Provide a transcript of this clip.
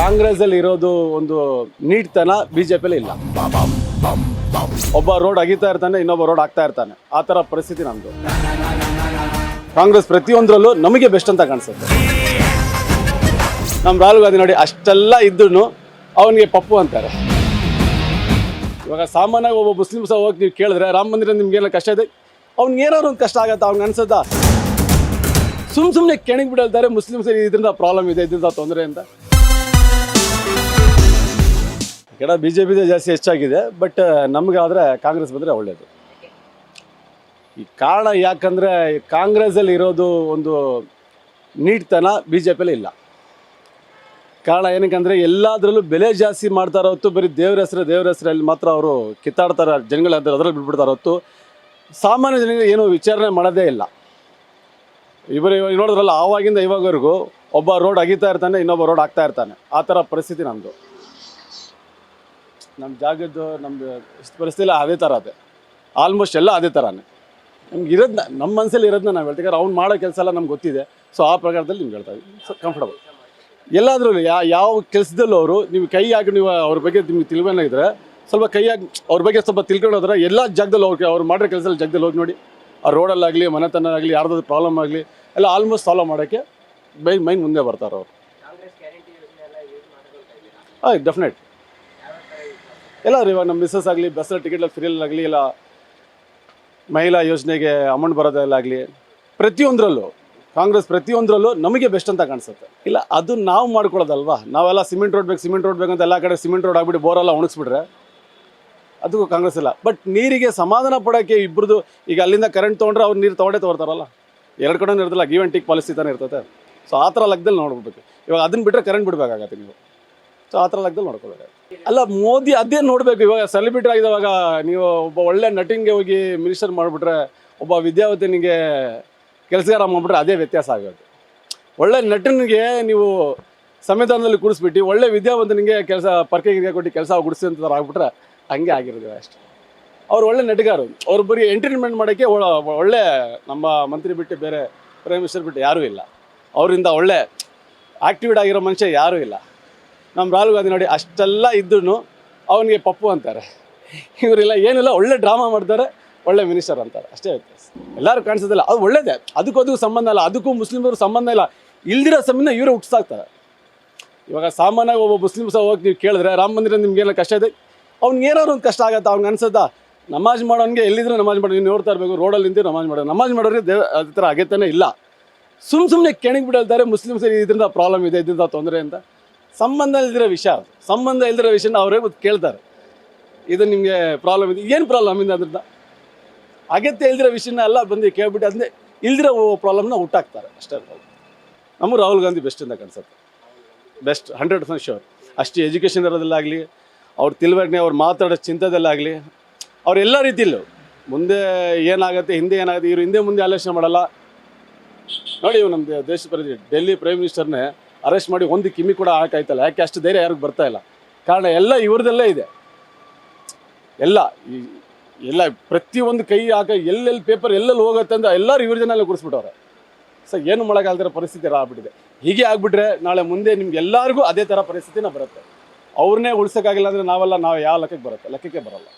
ಕಾಂಗ್ರೆಸ್ ಅಲ್ಲಿ ಇರೋದು ಒಂದು ನೀಟ್ತನ ಬಿಜೆಪಿಯಲ್ಲಿ ಇಲ್ಲ. ಒಬ್ಬ ರೋಡ್ ಅಗಿತಾ ಇರ್ತಾನೆ, ಇನ್ನೊಬ್ಬ ರೋಡ್ ಆಗ್ತಾ ಇರ್ತಾನೆ. ಆ ಥರ ಪರಿಸ್ಥಿತಿ ನಮ್ಮದು. ಕಾಂಗ್ರೆಸ್ ಪ್ರತಿಯೊಂದರಲ್ಲೂ ನಮಗೆ ಬೆಸ್ಟ್ ಅಂತ ಕಾಣಿಸುತ್ತೆ. ನಮ್ಮ ರಾಹುಲ್ ಗಾಂಧಿ ನೋಡಿ ಅಷ್ಟೆಲ್ಲ ಇದ್ದೂ ಅವನಿಗೆ ಪಪ್ಪು ಅಂತಾರೆ. ಇವಾಗ ಸಾಮಾನ್ಯವಾಗಿ ಒಬ್ಬ ಮುಸ್ಲಿಮ್ಸ್ ಹೋಗಿ ನೀವು ಕೇಳಿದ್ರೆ ರಾಮ ಮಂದಿರ ನಿಮ್ಗೇನೋ ಕಷ್ಟ ಇದೆ, ಅವ್ನಿಗೆ ಏನಾದ್ರು ಒಂದು ಕಷ್ಟ ಆಗುತ್ತೆ, ಅವ್ನಿಗೆ ಅನ್ಸುತ್ತಾ? ಸುಮ್ಮನೆ ಕೆಣಗಿ ಬಿಡಲ್ತಾರೆ ಮುಸ್ಲಿಮ್ಸ್ ಇದರಿಂದ ಪ್ರಾಬ್ಲಮ್ ಇದೆ, ಇದರಿಂದ ತೊಂದರೆ ಅಂತ. ಕೆಡ ಬಿ ಜೆ ಪಿದೇ ಜಾಸ್ತಿ ಹೆಚ್ಚಾಗಿದೆ. ಬಟ್ ನಮಗಾದರೆ ಕಾಂಗ್ರೆಸ್ ಬಂದರೆ ಒಳ್ಳೆಯದು. ಈ ಕಾರಣ ಯಾಕಂದರೆ ಕಾಂಗ್ರೆಸ್ಸಲ್ಲಿ ಇರೋದು ಒಂದು ನೀಟ್ತನ ಬಿ ಜೆ ಪಿಯಲ್ಲಿ ಇಲ್ಲ. ಕಾರಣ ಏನಕ್ಕಂದರೆ ಎಲ್ಲದರಲ್ಲೂ ಬೆಲೆ ಜಾಸ್ತಿ ಮಾಡ್ತಾರೋ ಹೊತ್ತು ಬರೀ ದೇವ್ರ ಹೆಸರಲ್ಲಿ ಮಾತ್ರ ಅವರು ಕಿತ್ತಾಡ್ತಾರೆ, ಜನಗಳ ಅದರಲ್ಲಿ ಬಿಟ್ಬಿಡ್ತಾರೋ ಹೊತ್ತು ಸಾಮಾನ್ಯ ಜನಗಳಿಗೆ ಏನೂ ವಿಚಾರಣೆ ಮಾಡೋದೇ ಇಲ್ಲ. ಇವರು ನೋಡಿದ್ರಲ್ಲ, ಆವಾಗಿಂದ ಇವಾಗವರೆಗೂ ಒಬ್ಬ ರೋಡ್ ಅಗಿತಾ ಇರ್ತಾನೆ, ಇನ್ನೊಬ್ಬ ರೋಡ್ ಆಗ್ತಾ ಇರ್ತಾನೆ. ಆ ಥರ ಪರಿಸ್ಥಿತಿ ನಮ್ಮದು. ನಮ್ಮ ಜಾಗದ್ದು ನಮ್ಮದು ಪರಿಸ್ಥಿತಿ ಅದೇ ಥರ ಅದೇ, ಆಲ್ಮೋಸ್ಟ್ ಎಲ್ಲ ಅದೇ ಥರನೇ. ನಮ್ಗೆ ಇರೋದನ್ನ ನಮ್ಮ ಮನಸ್ಸಲ್ಲಿ ಇರೋದನ್ನ ನಾವು ಹೇಳ್ತೀವಿ. ಅವ್ನು ಮಾಡೋ ಕೆಲಸ ಎಲ್ಲ ನಮ್ಗೆ ಗೊತ್ತಿದೆ. ಸೊ ಆ ಪ್ರಕಾರದಲ್ಲಿ ನಿಮ್ಗೆ ಹೇಳ್ತಾ ಇದ್ದೀವಿ. ಸೊ ಕಂಫರ್ಟಬಲ್ ಎಲ್ಲಾದ್ರೂ ಯಾವ ಕೆಲಸದಲ್ಲೂ ಅವರು ನೀವು ಕೈ ಹಾಕಿ ನೀವು ಅವ್ರ ಬಗ್ಗೆ ನಿಮ್ಗೆ ತಿಳ್ಕೊಂಡಿದ್ರೆ ಸ್ವಲ್ಪ ಕೈ ಹಾಕಿ ಅವ್ರ ಬಗ್ಗೆ ಸ್ವಲ್ಪ ತಿಳ್ಕೊಂಡೋದ್ರೆ ಎಲ್ಲ ಜಾಗದಲ್ಲಿ ಅವ್ರು ಮಾಡಿರೋ ಕೆಲಸದಲ್ಲಿ ಜಾಗದಲ್ಲಿ ಹೋಗಿ ನೋಡಿ. ಆ ರೋಡಲ್ಲಾಗಲಿ, ಮನೆತನ ಯಾರ್ದಾದ್ರು ಪ್ರಾಬ್ಲಮ್ ಆಗಲಿ ಎಲ್ಲ ಆಲ್ಮೋಸ್ಟ್ ಸಾಲ್ವ್ ಮಾಡೋಕ್ಕೆ ಮೈನ್ ಮುಂದೆ ಬರ್ತಾರೆ ಅವರು. ಹಾಂ, ಡೆಫಿನೆಟ್. ಎಲ್ಲರೂ ಇವಾಗ ನಮ್ಮ ಮಿಸ್ಸಸ್ ಆಗಲಿ, ಬಸ್ಸಲ್ಲಿ ಟಿಕೆಟ್ ಫ್ರೀಯಲ್ಲಾಗಲಿ, ಇಲ್ಲ ಮಹಿಳಾ ಯೋಜನೆಗೆ ಅಮೌಂಟ್ ಬರೋದಲ್ಲಾಗಲಿ, ಪ್ರತಿಯೊಂದರಲ್ಲೂ ಕಾಂಗ್ರೆಸ್ ಪ್ರತಿಯೊಂದರಲ್ಲೂ ನಮಗೆ ಬೆಸ್ಟ್ ಅಂತ ಕಾಣಿಸುತ್ತೆ. ಇಲ್ಲ, ಅದು ನಾವು ಮಾಡ್ಕೊಳ್ಳೋದಲ್ವಾ. ನಾವೆಲ್ಲ ಸಿಮೆಂಟ್ ರೋಡ್ ಬೇಕು ಅಂತ ಎಲ್ಲ ಕಡೆ ಸಿಮೆಂಟ್ ರೋಡ್ ಆಗಿಬಿಟ್ಟು ಬೋರೆಲ್ಲ ಒಣಗಿಸ್ಬಿಟ್ರೆ ಅದಕ್ಕೂ ಕಾಂಗ್ರೆಸ್ ಇಲ್ಲ. ಬಟ್ ನೀರಿಗೆ ಸಮಾಧಾನ ಪಡೋಕ್ಕೆ ಇಬ್ಬರದು, ಈಗ ಅಲ್ಲಿಂದ ಕರೆಂಟ್ ತೊಗೊಂಡ್ರೆ ಅವ್ರು ನೀರು ತೊಗೊಳ್ತಾರಲ್ಲ, ಎರಡು ಕಡೆ ಇರೋದಿಲ್ಲ, ಗಿವ್ ಆ್ಯಂಡ್ ಟೇಕ್ ಪಾಲಿಸಿ ತಾನೇ ಇರ್ತದೆ. ಸೊ ಆ ಥರ ಲೆಕ್ಕದಲ್ಲಿ ನೋಡ್ಬೇಕು. ಇವಾಗ ಅದನ್ನು ಬಿಟ್ಟರೆ ಕರೆಂಟ್ ಬಿಡಬೇಕಾಗತ್ತೆ ನೀವು. ಸೊ ಆ ಥರ ಲೆಕ್ಕದಲ್ಲಿ ನೋಡ್ಕೋಬೇಕು. ಅಲ್ಲ, ಮೋದಿ ಅದೇ ನೋಡಬೇಕು. ಇವಾಗ ಸೆಲೆಬ್ರಿಟಿ ಆಗಿದವಾಗ ನೀವು ಒಬ್ಬ ಒಳ್ಳೆ ನಟಿಂಗೆ ಹೋಗಿ ಮಿನಿಸ್ಟರ್ ಮಾಡಿಬಿಟ್ರೆ, ಒಬ್ಬ ವಿದ್ಯಾವಂತನಿಗೆ ಕೆಲಸಗಾರ ಮಾಡಿಬಿಟ್ರೆ ಅದೇ ವ್ಯತ್ಯಾಸ ಆಗೋದು. ಒಳ್ಳೆ ನಟನಿಗೆ ನೀವು ಸಂವಿಧಾನದಲ್ಲಿ ಕೂಡಿಸ್ಬಿಟ್ಟು ಒಳ್ಳೆ ವಿದ್ಯಾವಂತನಿಗೆ ಕೆಲಸ ಪರ್ಕೆಗೆ ಕೊಟ್ಟು ಕೆಲಸ ಗುಡಿಸಿ ಅಂತ ಆಗ್ಬಿಟ್ರೆ ಹಂಗೆ ಆಗಿರೋದು ಅಷ್ಟೇ. ಅವ್ರು ಒಳ್ಳೆ ನಟಗಾರರು. ಅವ್ರು ಬರೀ ಎಂಟರ್ಟೈನ್ಮೆಂಟ್ ಮಾಡೋಕ್ಕೆ ಒಳ್ಳೆ ನಮ್ಮ ಮಂತ್ರಿ ಬಿಟ್ಟು ಬೇರೆ ಪ್ರೈಮ್ ಮಿನಿಸ್ಟರ್ ಬಿಟ್ಟು ಯಾರೂ ಇಲ್ಲ. ಅವರಿಂದ ಒಳ್ಳೆ ಆ್ಯಕ್ಟಿವೇಟ್ ಆಗಿರೋ ಮನುಷ್ಯ ಯಾರೂ ಇಲ್ಲ. ನಮ್ಮ ರಾಹುಲ್ ಗಾಂಧಿ ನೋಡಿ ಅಷ್ಟೆಲ್ಲ ಇದ್ದೂ ಅವನಿಗೆ ಪಪ್ಪು ಅಂತಾರೆ. ಇವರೆಲ್ಲ ಏನಿಲ್ಲ, ಒಳ್ಳೆ ಡ್ರಾಮಾ ಮಾಡ್ತಾರೆ, ಒಳ್ಳೆ ಮಿನಿಸ್ಟರ್ ಅಂತಾರೆ, ಅಷ್ಟೇ ವ್ಯತ್ಯಾಸ. ಎಲ್ಲರೂ ಕಾಣಿಸೋದಿಲ್ಲ, ಅದು ಒಳ್ಳೇದೇ. ಅದಕ್ಕೂ ಸಂಬಂಧ ಇಲ್ಲ, ಅದಕ್ಕೂ ಮುಸ್ಲಿಮರು ಸಂಬಂಧ ಇಲ್ಲ. ಇಲ್ದಿರೋ ಸಂಬಂಧ ಇವರೇ ಹುಟ್ಟಿಸಾಕ್ತಾರೆ. ಇವಾಗ ಸಾಮಾನ್ಯವಾಗಿ ಒಬ್ಬ ಮುಸ್ಲಿಮ್ಸ್ ಹೋಗಿ ನೀವು ಕೇಳಿದ್ರೆ ರಾಮ ಮಂದಿರ ನಿಮ್ಗೇನೋ ಕಷ್ಟ ಇದೆ, ಅವ್ನಿಗೆ ಏನಾದ್ರು ಒಂದು ಕಷ್ಟ ಆಗುತ್ತೆ, ಅವ್ನಿಗೆ ಅನ್ಸುತ್ತಾ? ನಮಾಜ್ ಮಾಡೋನಿಗೆ ಎಲ್ಲಿದ್ರೂ ನಮಾಜ್ ಮಾಡಿ ನೀವು ನೋಡ್ತಾ ಇರಬೇಕು, ರೋಡಲ್ಲಿ ನಿಂತು ನಮಾಜ್ ಮಾಡೋರಿಗೆ ಅದೇ ಥರ ಆಗೇತಾನೆ ಇಲ್ಲ. ಸುಮ್ಮನೆ ಕೆಣಗಿ ಬಿಡಲ್ತಾರೆ ಮುಸ್ಲಿಮ್ಸ್ ಇದರಿಂದ ಪ್ರಾಬ್ಲಮ್ ಇದೆ, ಇದರಿಂದ ತೊಂದರೆ ಅಂತ. ಸಂಬಂಧ ಇಲ್ದಿರೋ ವಿಷಯ, ಸಂಬಂಧ ಇಲ್ದಿರೋ ವಿಷಯನ ಅವರೇ ಕೇಳ್ತಾರೆ. ಇದು ನಿಮಗೆ ಪ್ರಾಬ್ಲಮ್ ಇದೆ, ಏನು ಪ್ರಾಬ್ಲಮ್ ಇಂದ ಅದರಿಂದ ಅಗತ್ಯ ಇಲ್ದಿರೋ ವಿಷಯನ ಎಲ್ಲ ಬಂದು ಕೇಳ್ಬಿಟ್ಟು ಅದನ್ನೇ ಇಲ್ದಿರೋ ಪ್ರಾಬ್ಲಮ್ನ ಹುಟ್ಟಾಕ್ತಾರೆ, ಅಷ್ಟೇ. ನಮ್ಮ ರಾಹುಲ್ ಗಾಂಧಿ ಬೆಸ್ಟ್ ಅಂತ ಕಾಣಿಸುತ್ತೆ. Best 100% sure. ಅಷ್ಟು ಎಜುಕೇಷನ್ ಇರೋದಲ್ಲಾಗಲಿ, ಅವ್ರ ತಿಳುವಳಿಕೆ, ಅವ್ರು ಮಾತಾಡೋ ಚಿಂತದಲ್ಲಾಗಲಿ, ಅವರೆಲ್ಲ ರೀತಿಯಲ್ಲೂ ಮುಂದೆ ಏನಾಗುತ್ತೆ, ಹಿಂದೆ ಏನಾಗುತ್ತೆ, ಇವರು ಹಿಂದೆ ಮುಂದೆ ಆಲೋಚನೆ ಮಾಡಲ್ಲ. ನೋಡಿ, ಇವು ನಮ್ಮ ದೇಶದ ಪ್ರೆಸಿಡೆಂಟ್ ಡೆಲ್ಲಿ ಪ್ರೈಮ್ ಮಿನಿಸ್ಟರ್ನೇ ಅರೆಸ್ಟ್ ಮಾಡಿ ಒಂದು ಕಿಮ್ಮಿ ಕೂಡ ಹಾಕಾಯ್ತಲ್ಲ. ಯಾಕೆ ಅಷ್ಟು ಧೈರ್ಯ ಯಾರಿಗೂ ಬರ್ತಾ ಇಲ್ಲ? ಕಾರಣ ಎಲ್ಲ ಇವ್ರದ್ದೆಲ್ಲೇ ಇದೆ. ಎಲ್ಲ ಪ್ರತಿಯೊಂದು ಕೈ ಹಾಕ ಎಲ್ಲೆಲ್ಲಿ ಪೇಪರ್ ಎಲ್ಲೆಲ್ಲಿ ಹೋಗುತ್ತೆ ಅಂತ ಎಲ್ಲರೂ ಇವ್ರ ಜನ ಎಲ್ಲ ಗುಡಿಸ್ಬಿಟ್ಟವ್ರೆ. ಸೊ ಏನು ಮಾಡೋಕ್ಕಾಗದಿರೋ ಪರಿಸ್ಥಿತಿ ಆಗ್ಬಿಟ್ಟಿದೆ. ಹೀಗೆ ಆಗಿಬಿಟ್ರೆ ನಾಳೆ ಮುಂದೆ ನಿಮ್ಗೆ ಎಲ್ಲರಿಗೂ ಅದೇ ಥರ ಪರಿಸ್ಥಿತಿನ ಬರುತ್ತೆ. ಅವ್ರನ್ನೇ ಉಳ್ಸೋಕ್ಕಾಗಿಲ್ಲ ಅಂದರೆ ನಾವು ಯಾವ ಲೆಕ್ಕಕ್ಕೆ ಬರುತ್ತೆ? ಲೆಕ್ಕಕ್ಕೆ ಬರೋಲ್ಲ.